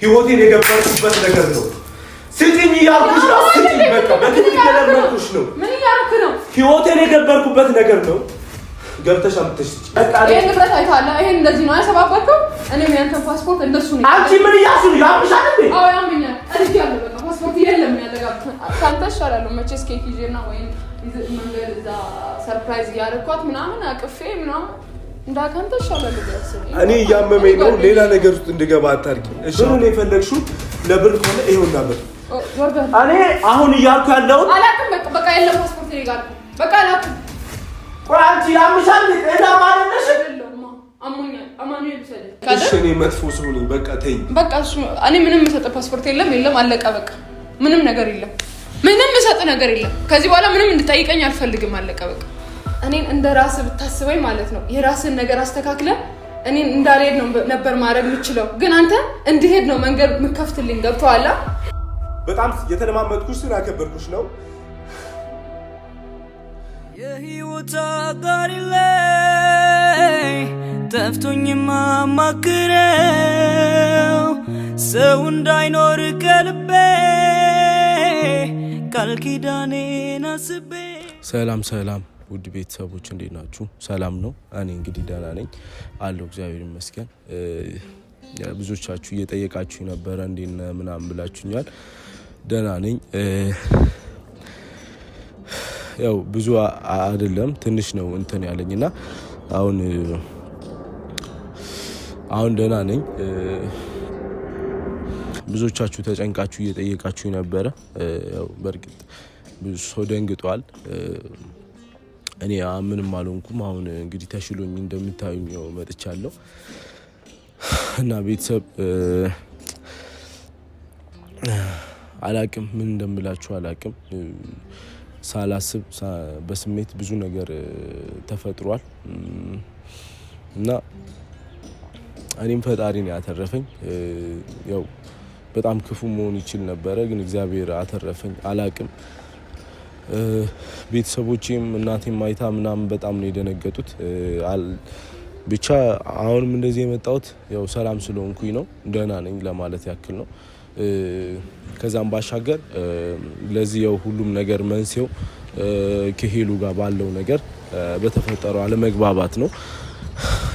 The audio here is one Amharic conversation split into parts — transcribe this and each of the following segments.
ህይወቴን የገበርኩበት ነገር ነው ስጪኝ ያልኩሽ ነው ስጪኝ በቃ በትክክል ለምንኩሽ ነው ምን ያርክ ነው ህይወቴን የገበርኩበት ነገር ነው ገብተሽ አምጥተሽ በቃ ይሄን ንብረት አይታለ ይሄን እንደዚህ ነው ያሰባበርከው እኔም ያንተ ፓስፖርት እንደሱ ነው አንቺ ምን ያሱኝ ያምሻል እንዴ አዎ ያምኛል እዚህ ያለ በቃ ፓስፖርት የለም ያለጋብ ካንተ ሻላል መቼስ ኬክ ይዤና ወይ መንገድ እዛ ሰርፕራይዝ ያደርኳት ምናምን አቅፌ ምናምን እንዳካንተ ሻላል ያስብ እኔ ያመመኝ ነው ሌላ ነገር ውስጥ እንድገባ አታርቂ እሺ ነው የፈለግሽው ለብር ከሆነ ይሄውና ብር እኔ አሁን እያልኩ ያለው አላውቅም በቃ የለም ፓስፖርት ይጋር በቃ አላውቅም አንቺ ያምሻል እና ማለት ነሽ አሞኛል አማኑኤል ሰለ እሺ እኔ መጥፎ ሰው ነኝ በቃ ተይኝ በቃ እሱ እኔ ምንም የምሰጥ ፓስፖርት የለም አለቀ በቃ ምንም ነገር የለም ምንም የምሰጥ ነገር የለም ከዚህ በኋላ ምንም እንድጠይቀኝ አልፈልግም አለቀ በቃ እኔን እንደራስ ብታስበኝ ማለት ነው የራስን ነገር አስተካክለ እኔን እንዳልሄድ ነው ነበር ማድረግ የምችለው ግን አንተ እንድሄድ ነው መንገድ ምከፍትልኝ ገብቶሃል በጣም የተለማመጥኩሽ ስላከበርኩሽ ነው የህይወት አጋሪ ላይ ጠፍቶኝ ማማክረው ሰው እንዳይኖር ከልቤ ቃል ኪዳኔን አስቤ ሰላም ውድ ቤተሰቦች እንዴት ናችሁ ሰላም ነው እኔ እንግዲህ ደህና ነኝ አለው እግዚአብሔር ይመስገን ብዙዎቻችሁ እየጠየቃችሁ ነበር እንዴና ምናምን ብላችሁኛል ደህና ነኝ ያው ብዙ አይደለም ትንሽ ነው እንትን ያለኝና አሁን ደህና ነኝ ብዙዎቻችሁ ተጨንቃችሁ እየጠየቃችሁ ነበር ያው በርግጥ ብዙ ሰው ደንግጧል እኔ ምንም አልሆንኩም አሁን እንግዲህ ተሽሎኝ እንደምታዩኝ ነው መጥቻለሁ እና ቤተሰብ አላቅም ምን እንደምላችሁ አላቅም ሳላስብ በስሜት ብዙ ነገር ተፈጥሯል እና እኔም ፈጣሪ ነው ያተረፈኝ ያው በጣም ክፉ መሆን ይችል ነበር ግን እግዚአብሔር አተረፈኝ አላቅም ቤተሰቦቼም እናቴም ማይታ ምናምን በጣም ነው የደነገጡት ብቻ አሁንም እንደዚህ የመጣሁት ያው ሰላም ስለሆንኩኝ ነው ደህና ነኝ ለማለት ያክል ነው ከዛም ባሻገር ለዚህ ያው ሁሉም ነገር መንስኤው ከሄሉ ጋር ባለው ነገር በተፈጠረው አለመግባባት ነው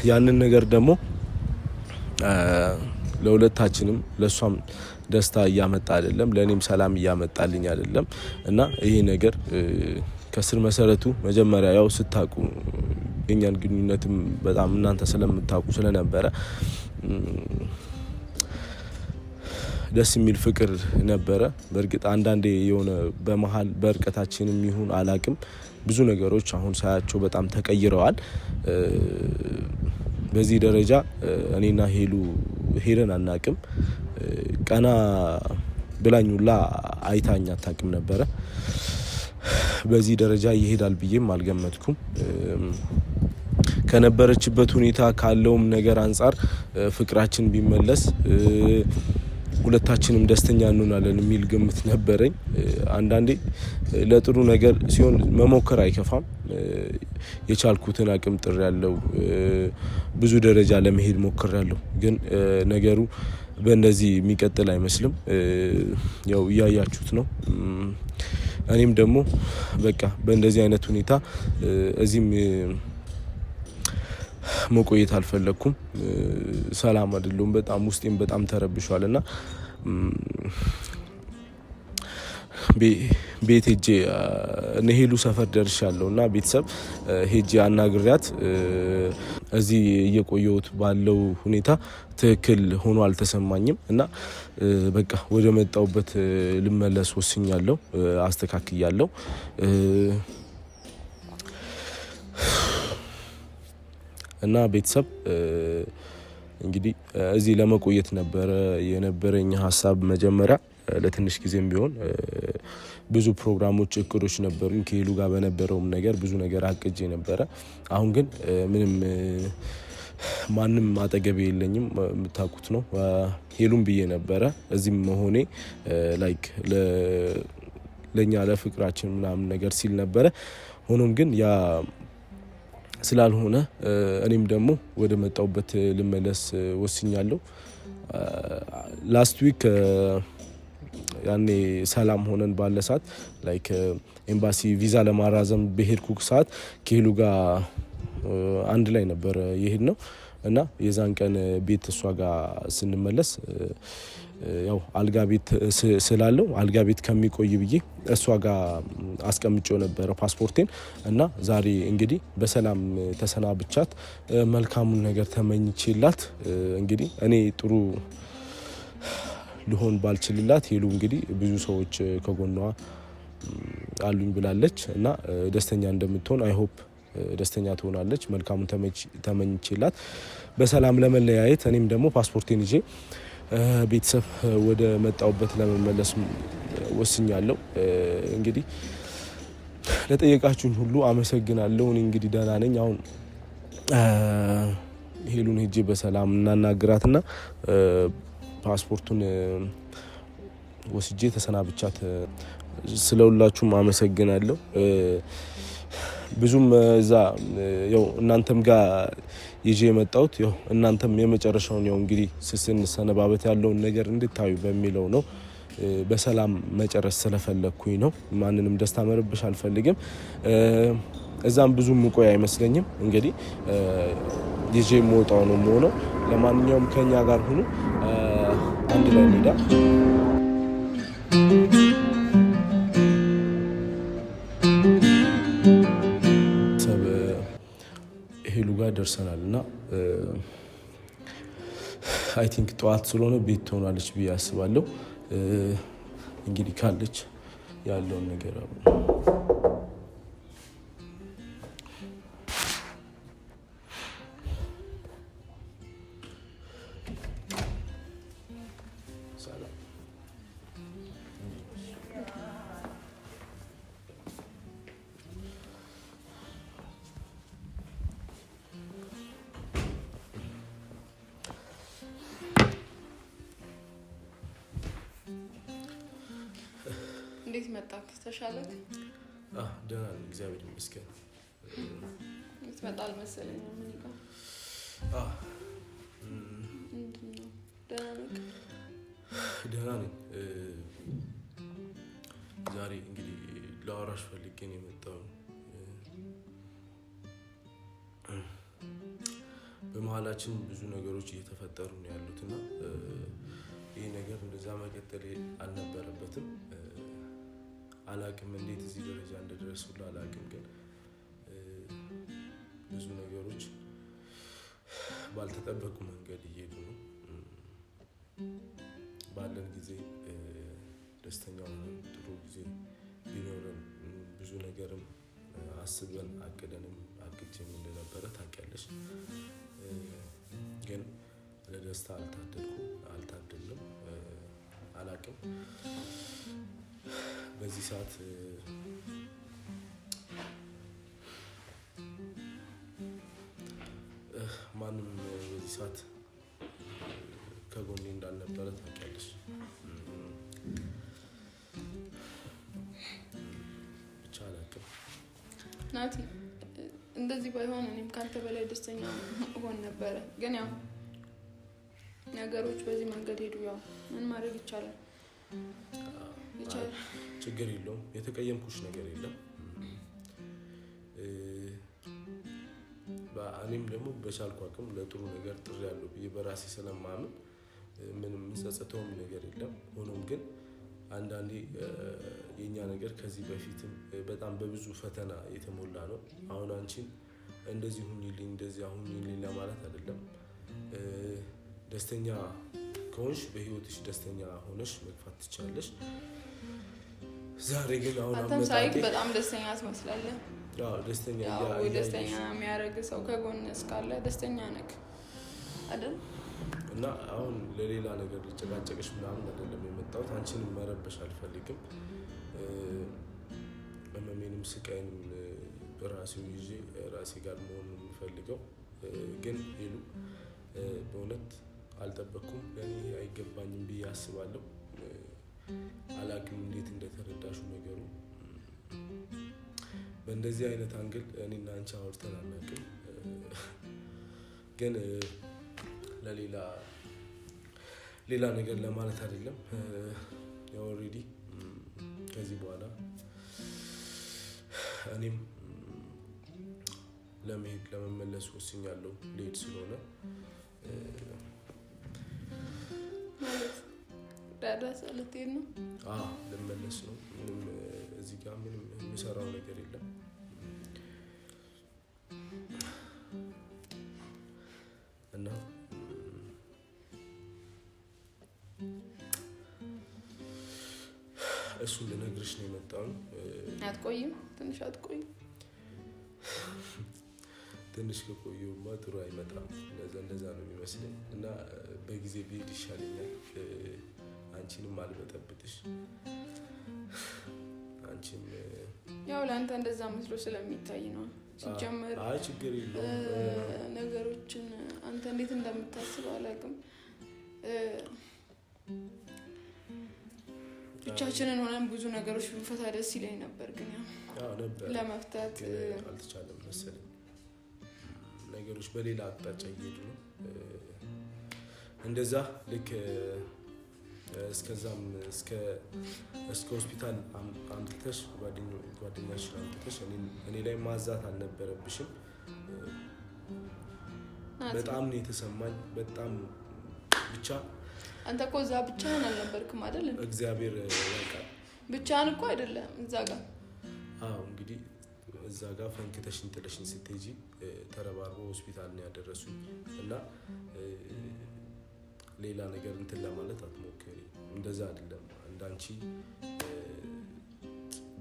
ያንን ነገር ደግሞ ለሁለታችንም ለሷም ደስታ እያመጣ አይደለም ለኔም ሰላም እያመጣልኝ አይደለም እና ይሄ ነገር ከስር መሰረቱ መጀመሪያ ያው ስታቁ የኛን ግንኙነትም በጣም እናንተ ስለምታቁ ስለነበረ ደስ የሚል ፍቅር ነበረ በርግጥ አንዳንዴ የሆነ በመሃል በርቀታችንም ይሁን አላቅም ብዙ ነገሮች አሁን ሳያቸው በጣም ተቀይረዋል በዚህ ደረጃ እኔና ሄሉ ሄረን አናቅም ቀና ብላኙላ አይታኛ አታቅም ነበረ በዚህ ደረጃ ይሄዳል ብዬም አልገመትኩም ከነበረችበት ሁኔታ ካለውም ነገር አንፃር ፍቅራችን ቢመለስ ሁለታችንም ደስተኛ እንሆናለን የሚል ግምት ነበረኝ አንዳንዴ ለጥሩ ነገር ሲሆን መሞከር አይከፋም የቻልኩትን አቅም ጥር ያለው ብዙ ደረጃ ለመሄድ ሞክር ያለው ግን ነገሩ በእንደዚህ የሚቀጥል አይመስልም ያው ያያችሁት ነው እኔም ደግሞ በቃ በእንደዚህ አይነት ሁኔታ እዚህም መቆየት አልፈለኩም ሰላም አይደለም በጣም ውስጤም በጣም ተረብሿልና ቤት ሄጄ ነሄሉ ሰፈር ደርሻለሁና ቤተሰብ ሄጄ አናግሪያት እዚህ እየቆየሁት ባለው ሁኔታ ትክክል ሆኖ አልተሰማኝም እና በቃ ወደ መጣውበት ልመለስ ወስኛለሁ አስተካክያለሁ እና ቤተሰብ እንግዲህ እዚህ ለመቆየት ነበር የነበረኝ ሐሳብ መጀመሪያ ለትንሽ ጊዜም ቢሆን ብዙ ፕሮግራሞች እቅዶች ነበሩኝ ከሄሉ ጋር በነበረው ነገር ብዙ ነገር አቅጄ ነበር አሁን ግን ምንም ማንም አጠገቤ የለኝም የምታውቁት ነው ሄሉም ብዬ ነበር እዚህም መሆኔ ላይክ ለኛ ለፍቅራችን ምናምን ነገር ሲል ነበር ሆኖም ግን ያ ስላልሆነ እኔም ደግሞ ወደ መጣውበት ልመለስ ወስኛለሁ ላስት ዊክ ያኔ ሰላም ሆነን ባለ ሰዓት ላይክ ኤምባሲ ቪዛ ለማራዘም በሄድኩ ሰዓት ከሄሉ ጋር አንድ ላይ ነበር ይሄድ ነው እና የዛን ቀን ቤት እሷ ጋር ስንመለስ ያው አልጋ ቤት ስላለው አልጋ ቤት ከሚቆይ ብዬ እሷ ጋር አስቀምጬው ነበር ፓስፖርቴን እና ዛሬ እንግዲህ በሰላም ተሰናብቻት መልካሙን ነገር ተመኝቼላት እንግዲህ እኔ ጥሩ ልሆን ባልችልላት ሄሉ እንግዲህ ብዙ ሰዎች ከጎኗ አሉኝ ብላለች እና ደስተኛ እንደምትሆን አይ ሆፕ ደስተኛ ትሆናለች። መልካሙን ተመኝቼላት በሰላም ለመለያየት እኔም ደግሞ ፓስፖርቴን ይዤ ቤተሰብ ወደ መጣውበት ለመመለስ ወስኛለሁ። እንግዲህ ለጠየቃችሁኝ ሁሉ አመሰግናለሁ። እኔ እንግዲህ ደህና ነኝ። አሁን ሄሉን ሄጄ በሰላም እናናግራትና ፓስፖርቱን ወስጄ ተሰናብቻት ስለሁላችሁም አመሰግናለሁ። ብዙም እዛ ያው እናንተም ጋር ይዤ የመጣሁት ያው እናንተም የመጨረሻውን ያው እንግዲህ ስንሰነባበት ያለውን ነገር እንድታዩ በሚለው ነው። በሰላም መጨረስ ስለፈለኩኝ ነው። ማንንም ደስታ መረበሽ አልፈልግም። እዛም ብዙም ቆይ አይመስለኝም። እንግዲህ ይዤ የምወጣው ነው የምሆነው። ለማንኛውም ከኛ ጋር ሁኑ። አንድ ላይ እንሂዳ። ሄሉ ጋር ደርሰናል እና አይ ቲንክ ጠዋት ስለሆነ ቤት ትሆናለች ብዬ አስባለሁ። እንግዲህ ካለች ያለውን ነገር እንዴት መጣክ? ተሻለክ? ደህና ነኝ እግዚአብሔር ይመስገን። ትመጣ አልመሰለኝም። ምን ይባል? ደህና ነኝ። ዛሬ እንግዲህ ላወራሽ ፈልጌ ነው የመጣው። በመሀላችን ብዙ ነገሮች እየተፈጠሩ ነው ያሉትና ይሄ ነገር እንደዛ መቀጠል አልነበረበትም። አላቅም እንዴት እዚህ ደረጃ እንደደረሱ አላቅም፣ ግን ብዙ ነገሮች ባልተጠበቁ መንገድ እየሄዱ ነው። ባለን ጊዜ ደስተኛ ሆነን ጥሩ ጊዜ ቢኖረን ብዙ ነገርም አስበን አቅደንም አቅጄም እንደነበረ ታውቂያለሽ። ግን ለደስታ አልታደልንም። አላቅም በዚህ ሰዓት ማንም በዚህ ሰዓት ከጎኔ እንዳልነበረ ታውቂያለሽ። ብቻ አላቅም ናቲ፣ እንደዚህ ባይሆን እኔም ካንተ በላይ ደስተኛ ሆን ነበረ። ግን ያው ነገሮች በዚህ መንገድ ሄዱ። ያው ምን ማድረግ ይቻላል? ችግር የለውም። የተቀየምኩሽ ነገር የለም። እኔም ደግሞ በቻልኩ አቅም ለጥሩ ነገር ጥሪ ያለው ብዬ በራሴ ስለማምን ምንም ጸጸተውም ነገር የለም። ሆኖም ግን አንዳንዴ የኛ ነገር ከዚህ በፊትም በጣም በብዙ ፈተና የተሞላ ነው። አሁን አንቺን እንደዚህ ሁኚልኝ እንደዚህ ሁኚልኝ ለማለት አይደለም። ደስተኛ ከሆንሽ በህይወትሽ ደስተኛ ሆነሽ መግፋት ትችላለሽ። ዛሬ ግን አሁን አመጣጤ በጣም ደስተኛ ትመስላለህ። ደስተኛ ደስተኛ የሚያደርግ ሰው ከጎን እስካለ ደስተኛ ነህ አይደል? እና አሁን ለሌላ ነገር ልጨቃጨቅሽ ምናምን አይደለም የመጣሁት። አንቺንም መረበሽ አልፈልግም። ህመሜንም ስቃይንም በራሴው ይዤ ራሴ ጋር መሆን የምፈልገው። ግን ሄሉ በእውነት አልጠበቅኩም። ለእኔ አይገባኝም ብዬ አስባለሁ። አላቅም እንዴት እንደተረዳሹ ነገሩ። በእንደዚህ አይነት አንግል እኔና አንቺ አውርተን አናውቅም። ግን ለሌላ ሌላ ነገር ለማለት አይደለም። ያው ኦሬዲ ከዚህ በኋላ እኔም ለመመለስ ወስኛለሁ። ልሄድ ስለሆነ ዳዳ ሰለቴን ነው ልመለስ ነው። ምንም እዚህ ጋር ምንም የሚሰራው ነገር የለም እና እሱን ልነግርሽ ነው የመጣው። አትቆይም? ትንሽ አትቆይም? ትንሽ ከቆየሁማ ጥሩ አይመጣም። እንደዛ ነው የሚመስለኝ እና በጊዜ ብሄድ ይሻለኛል። አንቺንም አልበጠብጥሽ። አንቺም ያው ለአንተ እንደዛ መስሎ ስለሚታይ ነው። ሲጀመር ችግር የለውም። ነገሮችን አንተ እንዴት እንደምታስበው አላውቅም። ብቻችንን ሆነን ብዙ ነገሮች ብንፈታ ደስ ይለኝ ነበር፣ ግን ያው ለመፍታት አልተቻለም መሰለኝ። ነገሮች በሌላ አቅጣጫ እየሄዱ ነው። እንደዛ ልክ እስከዛም እስከ ሆስፒታል አምጥተሽ ጓደኛሽን አምጥተሽ እኔ ላይ ማዛት አልነበረብሽም። በጣም ነው የተሰማኝ። በጣም ብቻ አንተ እኮ እዛ ብቻህን አልነበርክም አይደል? እግዚአብሔር ያውቃል። ብቻህን እኮ አይደለም እዛ ጋር። እንግዲህ እዛ ጋር ፈንክተሽን ጥለሽን ስትሄጂ ተረባርበው ሆስፒታል ነው ያደረሱኝ እና ሌላ ነገር እንትን ለማለት አትሞክሪ። እንደዛ አይደለም እንዳንቺ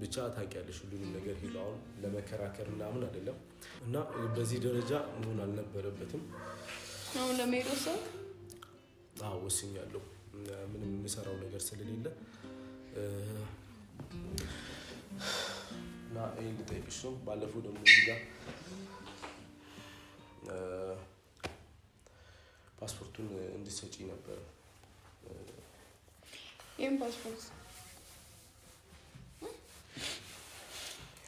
ብቻ ታውቂያለሽ ሁሉንም ነገር ሄላውን ለመከራከር ምናምን አይደለም እና በዚህ ደረጃ መሆን አልነበረበትም። አሁን ለመሄድ ወስኛለሁ። ምንም የምሰራው ነገር ስለሌለ እና ይሄን ልጠይቅሽ ነው። ባለፈው ደግሞ እዚህ ጋር ፓስፖርቱን እንድትሰጪ ነበር። የምን ፓስፖርት?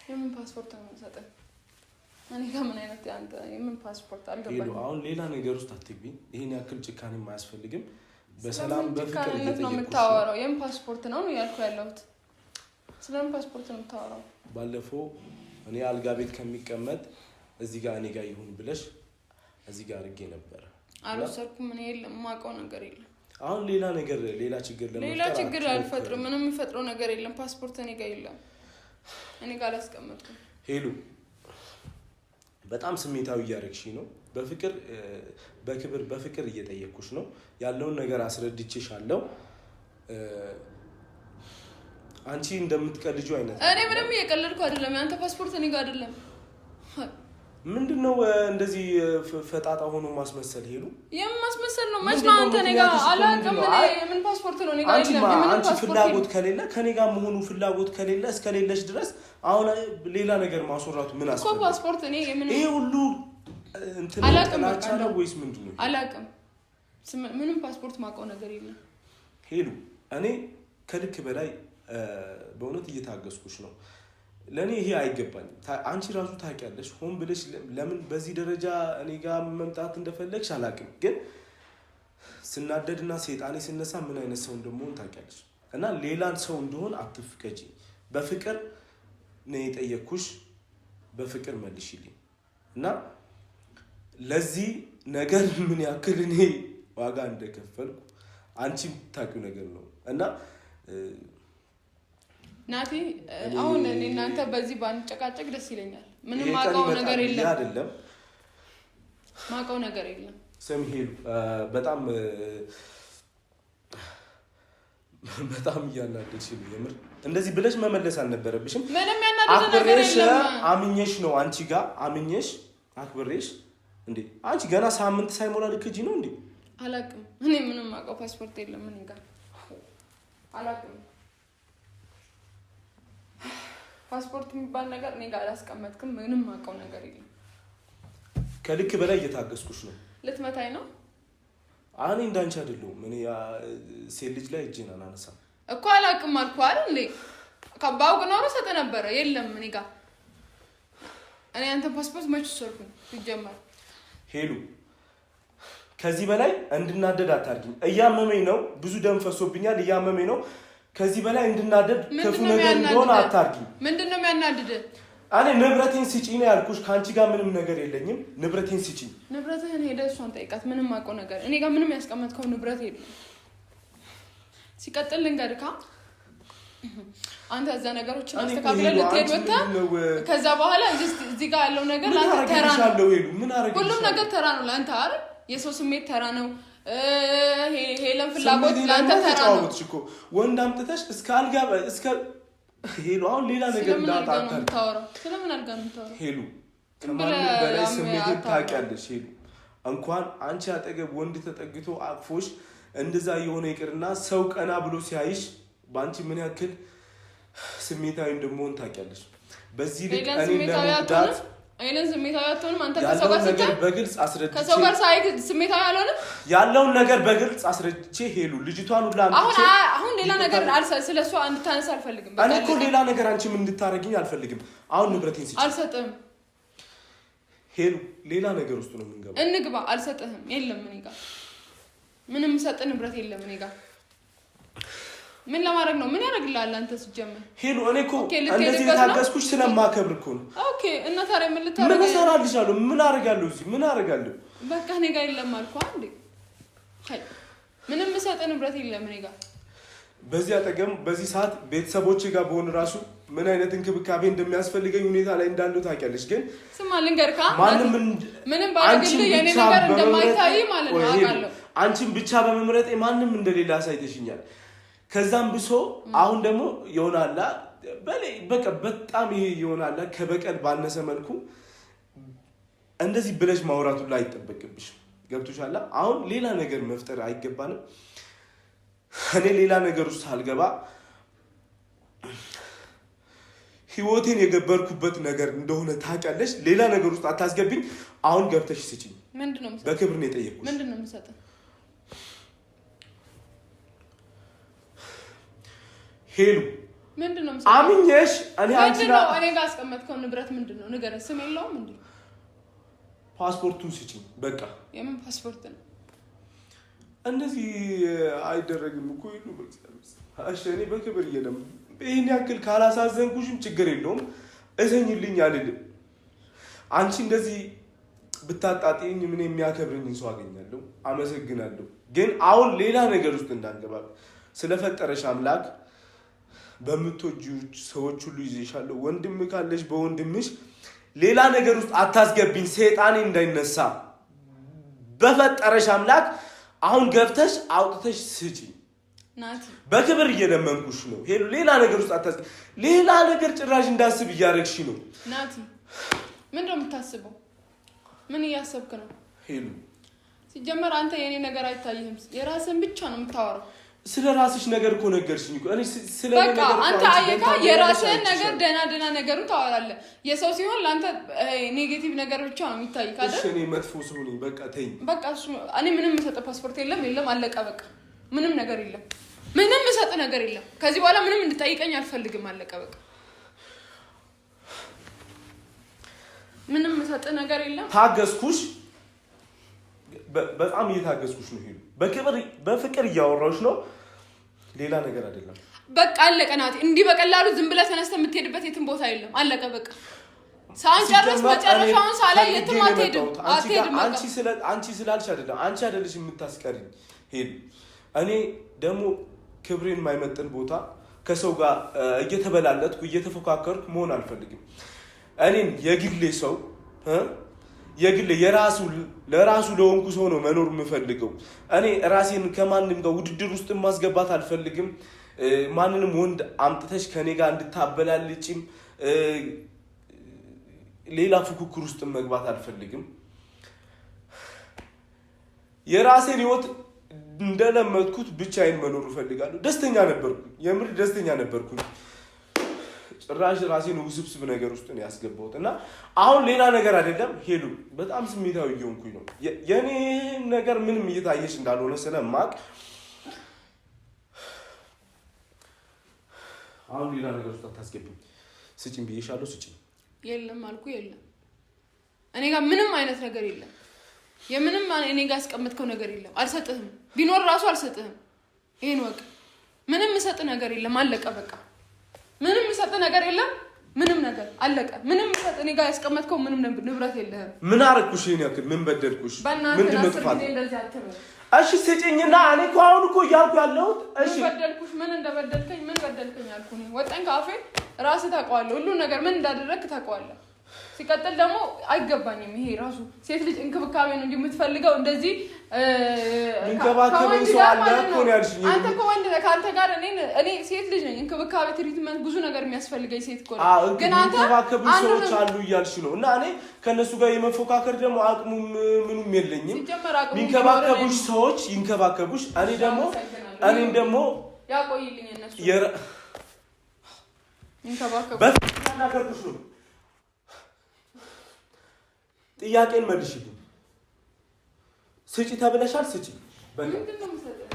የምን ፓስፖርት ነው የምትሰጠኝ? እኔ ጋር ምን አይነት አንተ የምን ፓስፖርት አልገባኝም። አሁን ሌላ ነገር ውስጥ አትግቢ። ይሄን ያክል ጭካኔም አያስፈልግም። በሰላም በፍቅር ነው የምታወራው። የምን ፓስፖርት ነው ያልኩህ ያለሁት? ስለምን ፓስፖርት ነው የምታወራው? ባለፈው እኔ አልጋ ቤት ከሚቀመጥ እዚህ ጋር እኔ ጋር ይሁን ብለሽ እዚህ ጋር አድርጌ ነበር። አልወሰድኩም። ምን የለም የማውቀው ነገር የለም። አሁን ሌላ ችግር ለምን ሌላ ችግር አልፈጥርም። ምንም የምፈጥረው ነገር የለም። ፓስፖርት እኔ ጋር የለም። እኔ ጋር አላስቀመጥኩም። ሄሉ በጣም ስሜታዊ እያደረግሽ ነው። በፍቅር እየጠየቅኩሽ ነው። ያለውን ነገር አስረድቼሻለሁ። አንቺ እንደምትቀልጂው አይነት እኔ ምንም እየቀለድኩ አይደለም። ያንተ ፓስፖርት እኔ ጋር አይደለም። ምንድነው እንደዚህ ፈጣጣ ሆኖ ማስመሰል? ሄሉ የማስመሰል ነው መስማ አንተ እኔ ጋር አላውቅም። ምን ፓስፖርት ነው እኔ ጋር አይደለም። አንቺ ፍላጎት ከሌለ ከኔ ጋር መሆኑ ፍላጎት ከሌለ እስከሌለሽ ድረስ አሁን ሌላ ነገር ማስወራቱ ምን አስፈልግ? እኮ ፓስፖርት እኔ ይሄ ሁሉ እንትን ጥላቻ ነው ወይስ ምንድነው? አላውቅም። ምንም ፓስፖርት ማውቀው ነገር የለም። ሄሉ እኔ ከልክ በላይ በእውነት እየታገስኩሽ ነው። ለኔ ይሄ አይገባኝም። አንቺ ራሱ ታውቂያለሽ ሆን ብለሽ ለምን በዚህ ደረጃ እኔ ጋር መምጣት እንደፈለግሽ አላውቅም፣ ግን ስናደድና ሰይጣኔ ሲነሳ ምን አይነት ሰው እንደምሆን ታውቂያለሽ። እና ሌላን ሰው እንደሆን አትፍቀጂ። በፍቅር ነው የጠየቅኩሽ፣ በፍቅር መልሽልኝ። እና ለዚህ ነገር ምን ያክል እኔ ዋጋ እንደከፈልኩ አንቺ የምታውቂው ነገር ነው። እና ናቲ አሁን እኔ እናንተ በዚህ ባንጨቃጨቅ ደስ ይለኛል። ምንም ማውቀው ነገር የለም አይደለም፣ ማውቀው ነገር የለም። ስም ሄሉ በጣም እያናደድሽ ነው። የምር እንደዚህ ብለሽ መመለስ አልነበረብሽም። ምንም ያናደደ ነገር የለም። አምኜሽ ነው አንቺ ጋር አምኜሽ አክብሬሽ። እንዴ አንቺ ገና ሳምንት ሳይሞላ ልክጂ ነው እንዴ? አላውቅም። እኔ ምንም ማውቀው ፓስፖርት የለም። እኔ ጋር አላውቅም። ፓስፖርት የሚባል ነገር እኔ ጋር አላስቀመጥክም። ምንም ማውቀው ነገር የለም። ከልክ በላይ እየታገስኩሽ ነው። ልትመታኝ ነው? እኔ እንዳንቺ አይደለሁም። እኔ ሴት ልጅ ላይ እጄን አላነሳም እኮ። አላውቅም አልኩህ አይደል እንዴ? ባውቅ ኖሮ ሰጠ ነበረ። የለም እኔ ጋር። እኔ አንተ ፓስፖርት መች ወሰድኩኝ? ሲጀመር ሄሉ ከዚህ በላይ እንድናደድ አታርጊኝ እያመመኝ ነው ብዙ ደም ፈሶብኛል እያመመኝ ነው ከዚህ በላይ እንድናደድ ክፉ ነገር እንደሆነ አታርጊኝ ምንድነው የሚያናድድ እኔ ንብረቴን ስጪኝ ነው ያልኩሽ ካንቺ ጋር ምንም ነገር የለኝም ንብረቴን ስጪኝ ንብረትህን ሄደህ እሷን ጠይቃት ምንም አውቀው ነገር እኔ ጋር ምንም ያስቀመጥከው ንብረት የለም ሲቀጥል ልንገርካ አንተ እዛ ነገሮችን አስተካክለህ ልትሄድ ወጣ ከዛ በኋላ እዚህ ጋር ያለው ነገር ላንተ ተራ ነው ምን አረጋግሻለሁ ሁሉም ነገር ተራ ነው ላንተ አይደል የሰው ስሜት ተራ ነው ሄለን ፍላጎት ላንተ ተራ ነው እኮ ወንድ አምጥተሽ እስከ አልጋ እስከ ሄሉ አሁን ሌላ ነገር እንዳታታው ስለምን አልጋ ነው የምታወራው ሄሉ ከማንም በላይ ስሜትን ታውቂያለሽ ሄሉ እንኳን አንቺ አጠገብ ወንድ ተጠግቶ አቅፎሽ እንደዛ የሆነ ይቅርና ሰው ቀና ብሎ ሲያይሽ ባንቺ ምን ያክል ስሜታዊ እንደምሆን ታውቂያለሽ በዚህ ልክ እኔ ለመዳት አይለን ስሜታዊ አትሆንም አንተ ከሰው ጋር ስትል በግልጽ አስረድቼ ከሰው ጋር ሳይ ስሜታዊ አልሆንም ያለውን ነገር በግልጽ አስረድቼ ሄሉ ልጅቷን ሁላ አሁን ሌላ ነገር ስለሷ እንድታነሳ አልፈልግም እኔ እኮ ሌላ ነገር አንቺም እንድታረጊኝ አልፈልግም አሁን ንብረቴን ሲጭ አልሰጥም ሄሉ ሌላ ነገር ውስጥ ነው የምንገባው እንግባ አልሰጥህም የለም እኔ ጋር ምንም ሰጥ ንብረት የለም እኔ ጋር ምን ለማድረግ ነው ምን ያደርግልሃል አንተ ሲጀመር ሄሉ እኔ እኮ እንደዚህ ታገስኩሽ ስለማከብር እኮ ነው ኦኬ እና ታዲያ ምን ልታረግ ምን እሰራልሻለሁ ምን አደርጋለሁ እዚህ ምን አደርጋለሁ በቃ እኔ ጋር የለም አልኩ አንዴ ምንም ሰጥ ንብረት የለም እኔ ጋር በዚህ አጠገም በዚህ ሰዓት ቤተሰቦቼ ጋር በሆነ ራሱ ምን አይነት እንክብካቤ እንደሚያስፈልገኝ ሁኔታ ላይ እንዳለው ታውቂያለሽ ግን ስማ ልንገርካ ምንም ባለግል የኔ ነገር እንደማይታይ ማለት ነው አውቃለሁ አንቺን ብቻ በመምረጤ ማንንም እንደሌላ አሳይተሽኛል ከዛም ብሶ አሁን ደግሞ ይሆናላ በቃ በጣም ይሄ ይሆናላ ከበቀል ባነሰ መልኩ እንደዚህ ብለሽ ማውራቱ ላይ አይተበቅብሽ ገብቶሻል አሁን ሌላ ነገር መፍጠር አይገባንም እኔ ሌላ ነገር ውስጥ አልገባ ህይወቴን የገበርኩበት ነገር እንደሆነ ታውቂያለሽ ሌላ ነገር ውስጥ አታስገብኝ አሁን ገብተሽ ስጪኝ ምንድነው በክብር ነው የጠየቅኩሽ ምንድነው የምሰጠው ሄሉ ምንድነው የምሰጠው አምኜሽ እኔ ጋር አስቀመጥከው ንብረት ምንድነው ንገረኝ ስም የለውም እንዴ ፓስፖርቱን ስጪኝ በቃ የምን ፓስፖርት ነው እንደዚህ አይደረግም እኮ ይሉ በቃ እኔ በክብር እየደም ይሄን ያክል ካላሳዘንኩሽም ችግር የለውም እዘኝልኝ አልልም አንቺ እንደዚህ ብታጣጣኝ ምን የሚያከብርኝ ሰው አገኛለሁ አመሰግናለሁ ግን አሁን ሌላ ነገር ውስጥ እንዳንገባ ስለፈጠረሽ አምላክ በመቶጂው ሰዎች ሁሉ ይዘሻለሁ ወንድም ካለሽ በወንድምሽ ሌላ ነገር ውስጥ አታስገብኝ ሰይጣኔ እንዳይነሳ በፈጠረሽ አምላክ አሁን ገብተሽ አውጥተሽ ስጪኝ ናቲ በክብር እየለመንኩሽ ነው ሄሉ ሌላ ነገር ውስጥ አታስገቢ ሌላ ነገር ጭራሽ እንዳስብ እያረግሽ ነው ናቲ ምንድነው የምታስበው ምን እያሰብክ ነው ሄሉ ሲጀመር አንተ የኔ ነገር አይታየህም የራስን ብቻ ነው የምታወራው ስለ ራስሽ ነገር እኮ ነገርሽኝ እኮ እኔ ስለ በቃ አንተ አየካ የራስህን ነገር ደና ነገሩ ታወራለህ የሰው ሲሆን ላንተ ኔጌቲቭ ነገር ብቻ ነው የሚታይ ካለ እሺ እኔ መጥፎ ሰው ነኝ በቃ ተይኝ በቃ እሱ እኔ ምንም ሰጠ ፓስፖርት የለም አለቀ በቃ ምንም ነገር የለም ምንም ሰጠ ነገር የለም ከዚህ በኋላ ምንም እንድጠይቀኝ አልፈልግም አለቀ በቃ ምንም ሰጠ ነገር የለም ታገስኩሽ በጣም እየታገስኩሽ ነው ሄሉ በክብር በፍቅር እያወራሁሽ ነው ሌላ ነገር አይደለም በቃ አለቀ ናቲ እንዲህ በቀላሉ ዝም ብለህ ተነስተህ የምትሄድበት የትም ቦታ የለም አለቀ በቃ ሳንጨርስ መጨረሻውን ሳላይ የትም አትሄድም አንቺ ስላልሽ አይደለም አንቺ አይደለሽ የምታስቀሪኝ ሄሉ እኔ ደግሞ ክብሬን የማይመጥን ቦታ ከሰው ጋር እየተበላለጥኩ እየተፎካከርኩ መሆን አልፈልግም እኔን የግሌ ሰው የግሌ ለራሱ ለወንኩ ሰው ነው መኖር የምፈልገው እኔ ራሴን ከማንም ጋር ውድድር ውስጥ ማስገባት አልፈልግም ማንንም ወንድ አምጥተሽ ከኔ ጋር እንድታበላልጪም ሌላ ፉክክር ውስጥ መግባት አልፈልግም የራሴን ህይወት እንደለመድኩት ብቻዬን መኖር እፈልጋለሁ ደስተኛ ነበርኩ የምር ደስተኛ ነበርኩ ጭራሽ ራሴን ውስብስብ ነገር ውስጥ ነው ያስገባሁት እና አሁን ሌላ ነገር አይደለም ሄሉ በጣም ስሜታዊ እየሆንኩኝ ነው የኔ ነገር ምንም እየታየሽ እንዳልሆነ ስለማቅ አሁን ሌላ ነገር ውስጥ አታስገብኝ ስጪኝ ብዬሻለሁ ስጪኝ የለም አልኩ የለም እኔ ጋር ምንም አይነት ነገር የለም የምንም እኔ ጋር ያስቀመጥከው ነገር የለም አልሰጥህም ቢኖር ራሱ አልሰጥህም ይሄን ወቅ ምንም ሰጥ ነገር የለም አለቀ በቃ ምንም ሰጥ ነገር የለም ምንም ነገር አለቀ ምንም ሰጥ እኔ ጋር ያስቀመጥከው ምንም ንብረት የለህም ምን አረኩሽ እኔ ያክል ምን በደልኩሽ ምንድነው ጥፋት እንደዚህ አትበል እሺ ስጪኝና እኔ አሁን እኮ እያልኩ ያለሁት እሺ በደልኩሽ ምን እንደበደልከኝ ምን በደልከኝ አልኩኝ ወጣኝ ካፌ ራስ ታውቀዋለህ ሁሉ ነገር ምን እንዳደረክ ታውቀዋለህ ሲቀጥል ደግሞ አይገባኝም ይሄ ራሱ ሴት ልጅ እንክብካቤ ነው እንጂ የምትፈልገው እንደዚህ እንክብካቤ ሰው አለ እኮ ነው ያልሽኝ አንተ እኮ ወንድ ነህ ካንተ ጋር እኔ ሴት ልጅ ነኝ እንክብካቤ ትሪትመንት ብዙ ነገር የሚያስፈልገኝ ሴት እኮ ነው ግን አንተ እንክብካቤ ሰዎች አሉ እያልሽ ነው እና እኔ ከነሱ ጋር የመፎካከር ደግሞ አቅሙ ምንም የለኝም እንክብካቤሽ ሰዎች እንክብካቤሽ እኔ ደግሞ ያቆይልኝ እነሱ እንክብካቤ በተናገርኩሽ ነው ጥያቄን መልሽልኝ ስጪ ተብለሻል ስጪ በቃ ምንድነው የምሰጠው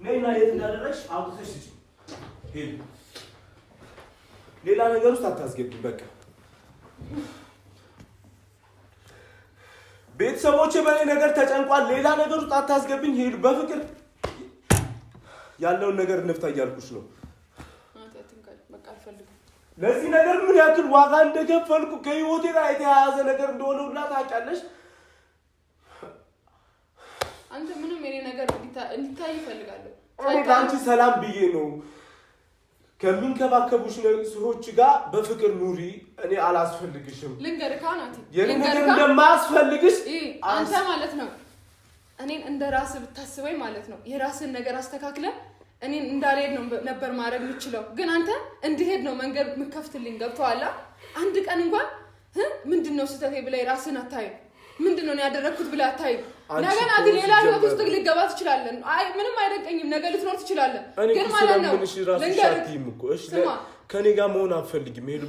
ነይና የት እንዳደረግሽ አውጥተሽ ስጪ ሄድ ሌላ ነገር ውስጥ አታስገቢ በቃ ቤተሰቦቼ በኔ ነገር ተጨንቋል ሌላ ነገር ውስጥ አታስገብኝ ሄድ በፍቅር ያለውን ነገር እንፍታ እያልኩሽ ነው ለዚህ ነገር ምን ያክል ዋጋ እንደከፈልኩ ከህይወቴ ጋር የተያያዘ ነገር እንደሆነ ሁላ ታውቂያለሽ አንተ ምንም የኔ ነገር እንድታይ ይፈልጋለሁ አንቺ ሰላም ብዬ ነው ከሚንከባከቡሽ ሰዎች ጋር በፍቅር ኑሪ እኔ አላስፈልግሽም ልንገርካ ናቲ የነገር እንደማያስፈልግሽ አንተ ማለት ነው እኔን እንደራስ ብታስበኝ ማለት ነው የራስን ነገር አስተካክለ እኔን እንዳልሄድ ነው ነበር ማድረግ የምችለው ግን አንተ እንድሄድ ነው መንገድ ምከፍትልኝ ገብቷላ አንድ ቀን እንኳን ምንድነው ስተቴ ብለህ ራስን አታይ ምንድነው ነው ያደረኩት ብለህ አታይ ነገ ናቲ ሌላ ህይወት ውስጥ ልገባ ትችላለህ አይ ምንም አይደቀኝም ነገ ልትኖር ትችላለህ ግን ማለት ነው ለንገርኩኝ እኮ እሺ ከኔ ጋር መሆን አፈልግም ሄዱ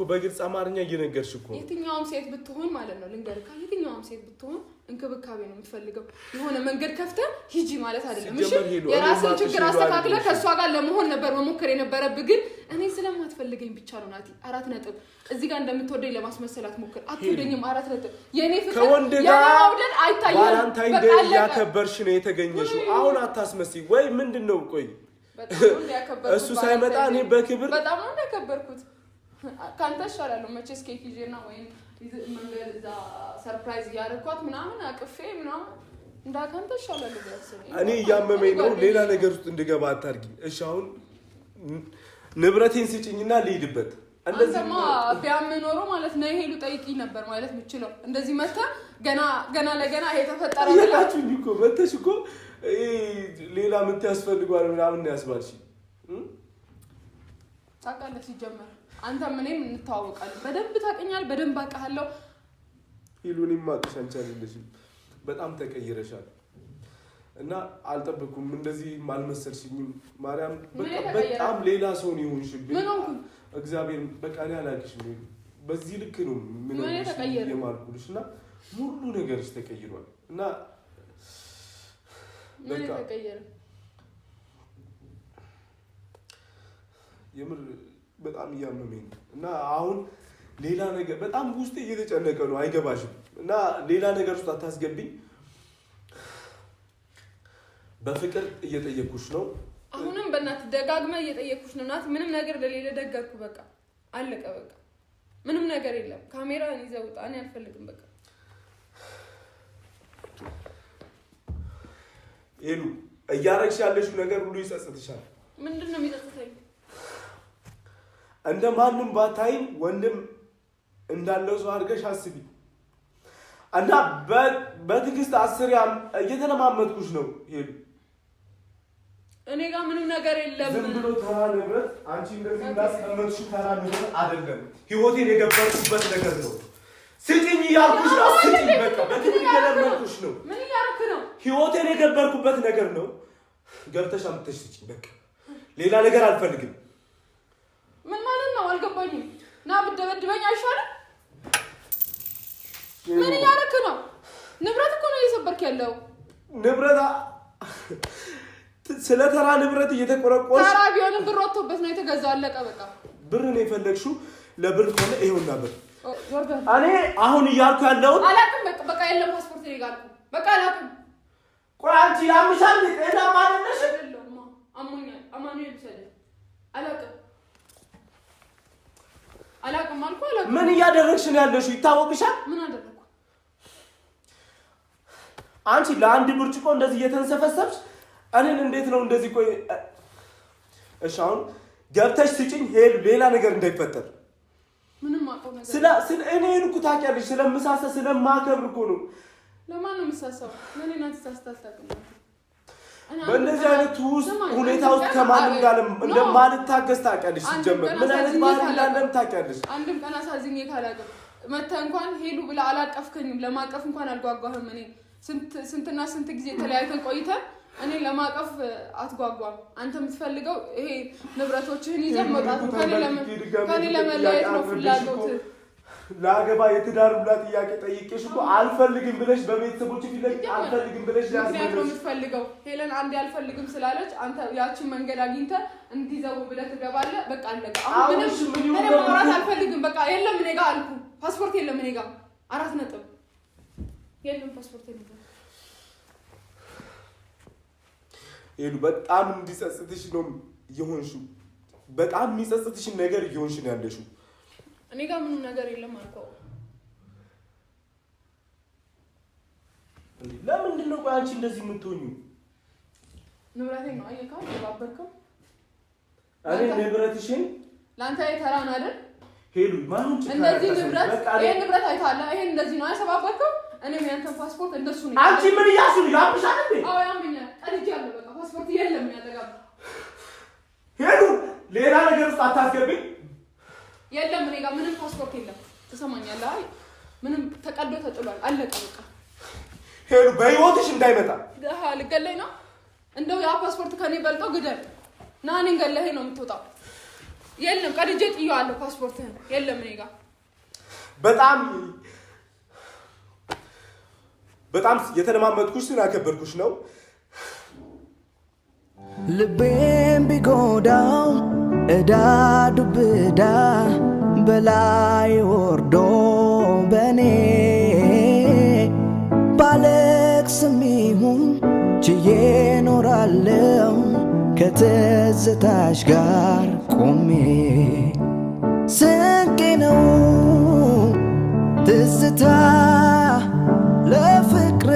በግልጽ አማርኛ እየነገርሽ እኮ የትኛውም ሴት ብትሆን ማለት ነው ልንገርካ የትኛውም ሴት ብትሆን እንክብካቤ ነው የምትፈልገው የሆነ መንገድ ከፍተህ ሂጂ ማለት አይደለም እሺ የራስን ችግር አስተካክለ ከሷ ጋር ለመሆን ነበር መሞከር የነበረብህ ግን እኔ ስለማትፈልገኝ ብቻ ነው ናቲ 4 ነጥብ እዚህ ጋር እንደምትወደኝ ለማስመሰላት ሞክር አትወደኝም 4 ነጥብ የኔ ፍቅር ያውደን አይታየም ባላንታይን ዴይ ያከበርሽ ነው የተገኘሽው አሁን አታስመስይ ወይ ምንድነው ቆይ እሱ ሳይመጣ እኔ በክብር በጣም ነው እንደከበርኩት ካንተ ሻላለሁ መቼስ ኬክ ይዤና ወይ መንገድ እዛ ሰርፕራይዝ ያደረኳት ምናምን አቅፌ ምናምን እንዳካንተ ሻላለሁ ያሰኝ እኔ ያመመኝ ነው ሌላ ነገር ውስጥ እንድገባ አታርጊ እሺ አሁን ንብረቴን ስጭኝና ልሂድበት እንደዚህማ ቢያመኖሮ ማለት ነው ይሄሉ ጠይቂኝ ነበር ማለት ምችለው እንደዚህ መጣ ገና ለገና ይሄ ተፈጠረ ማለት ነው እኮ መተሽ እኮ ሌላ ምን ያስፈልጋል ምናምን ያስባልሽ ታውቃለህ ሲጀመር አንተ ምንም እንተዋወቃለን በደንብ ታውቀኛለህ በደንብ አውቃለሁ ይሉን ማቅሽ አንቻለሽም በጣም ተቀይረሻል እና አልጠበኩም እንደዚህ ማልመሰልሽኝም ማርያም በጣም ሌላ ሰው ነው ይሆንሽብኝ እግዚአብሔር በቃ እኔ አላውቅሽም በዚህ ልክ ነው ምን የማልኩልሽና ሙሉ ነገርሽ ተቀይሯል እና ምን ተቀየረ የምር በጣም ያመመኝ እና አሁን ሌላ ነገር በጣም ውስጤ እየተጨነቀ ነው አይገባሽም እና ሌላ ነገር ውስጥ አታስገብኝ በፍቅር እየጠየኩሽ ነው አሁንም በእናትህ ደጋግመህ እየጠየኩሽ ነው ናት ምንም ነገር ለሌላ ደጋግኩ በቃ አለቀ በቃ ምንም ነገር የለም ካሜራን ይዘው ውጣ እኔ አልፈልግም በቃ ኤሉ እያረግሽ ያለሽው ነገር ሁሉ ይጸጽትሻል ምንድነው የሚጸጽተኝ እንደማንም ባታይ ወንድም እንዳለው ሰው አድርገሽ አስቢ እና በትግስት አስሪያም እየተለማመጥኩሽ ነው ኤሉ እኔ ጋር ምንም ነገር የለም ዝም ብሎ ተራ ንብረት አንቺ እንደዚህ እንዳስቀመጥሽ ተራ ንብረት አይደለም ህይወቴን የገበርኩበት ነገር ነው ስጪኝ ያልኩሽ ነው ስጪኝ በቃ በትግል የለመድኩሽ ነው ምን ያርክ ነው ህይወቴን የገበርኩበት ነገር ነው ገብተሽ አምጥተሽ ስጪኝ በቃ ሌላ ነገር አልፈልግም ምን ማለት ነው አልገባኝም ና ብትደበድበኝ አይሻልም ምን ያርክ ነው ንብረት እኮ ነው እየሰበርክ ያለው ንብረታ ስለተራ ንብረት እየተቆረቆሽ ተራ ቢሆንም ብር ወጥቶበት ነው የተገዛው አለቀ በቃ ብር ነው የፈለግሽው ለብር ከሆነ ይሁንና ብር እኔ አሁን እያልኩ ያለሁት አላውቅም በቃ የለም ፓስፖርት ይጋር በቃ አላውቅም ቆይ አንቺ ያምሻል ጤና ማለነሽ አይደለም አሞኛል አማኑኤል ሰደ አላውቅም አልኩ አላውቅም ምን እያደረግሽ ነው ያለሽው ይታወቅሻል ምን አደረኩ አንቺ ለአንድ ብርጭቆ እንደዚህ እየተንሰፈሰብሽ እኔን እንዴት ነው እንደዚህ ቆይ እሺ አሁን ገብተሽ ስጪኝ ሄል ሌላ ነገር እንዳይፈጠር ምንም አውቀው ነገር ስለ እኔን እኮ ታውቂያለሽ ስለምሳሳ ስለማከብር እኮ ነው ለማን ነው የምሳሳው ለኔና ተሳስታልታቀም በእንደዚህ አይነት ሁኔታ ውስጥ ከማንም ጋር እንደማልታገስ ታውቂያለሽ ሲጀመር ምን አይነት ባህሪ እንዳለም ታውቂያለሽ አንድም ቀን አሳዝኜ ካላቀም መተ እንኳን ሄሉ ብላ አላቀፍከኝም ለማቀፍ እንኳን አልጓጓህም እኔ ስንትና ስንት ጊዜ ተለያይተን ቆይተን እኔ ለማቀፍ አትጓጓም አንተ የምትፈልገው ይሄ ንብረቶችህን ይዘህ መውጣት ከኔ ለመለያየት ነው ፍላጎት ላገባ የትዳር ብላ ጥያቄ ጠይቄሽ እኮ አልፈልግም ብለሽ በቤተሰቦች ፊት ላይ አልፈልግም ብለሽ ያስፈልግ ነው የምትፈልገው ሄለን አንዴ አልፈልግም ስላለች አንተ ያቺን መንገድ አግኝተህ እንዲዘው ብለህ ትገባለህ በቃ አለቀ አሁን ምንም ማውራት አልፈልግም በቃ የለም እኔ ጋር አልኩ ፓስፖርት የለም እኔ ጋር 4 ነጥብ የለም ፓስፖርት የለም ሄሉ በጣም እንዲጸጽትሽ ነው ይሆንሽው በጣም የሚጸጽትሽ ነገር ይሆንሽ ነው ያለሽው እኔ ጋር ምንም ነገር የለም አልከው ለምንድን ነው ቆይ አንቺ እንደዚህ የምትሆኚው ንብረቴ ነው አየካው ተባበርከው እኔ ንብረትሽን ላንተ የተራ ነው አይደል ሄሉ ማን እንደዚህ ንብረት አይታለ ይሄን እንደዚህ ነው አይሰባበርከው እኔም ያንተን ፓስፖርት እንደሱ ነው አንቺ ምን ያሱን ያምሻል እንዴ አዎ ያምኛል ቀልጃለሁ በቃ ፓስፖርት የለም ያጠጋብ ሄሉ ሌላ ነገር ውስጥ አታስገብኝ የለም እኔ ጋር ምንም ፓስፖርት የለም ተሰማኛለህ አይ ምንም ተቀዶ ተጥሏል አለቀ በቃ ሄሉ በህይወትሽ እንዳይመጣ ልገለኝ ነው እንደው ያ ፓስፖርት ከኔ በልጦ ግደል ና እኔን ገለኸኝ ነው የምትወጣው የለም ቀድጄ ጥዬዋለሁ ፓስፖርትህን የለም እኔ ጋር በጣም የተለማመጥኩሽ ስላከበርኩሽ ነው ልቤም ቢጎዳው እዳ ዱብዳ በላይ ወርዶ በኔ ባለቅስም ይሁን ችዬ ኖራለው ከትዝታሽ ጋር ቆሜ ስንቄ ነው ትዝታ ለፍቅር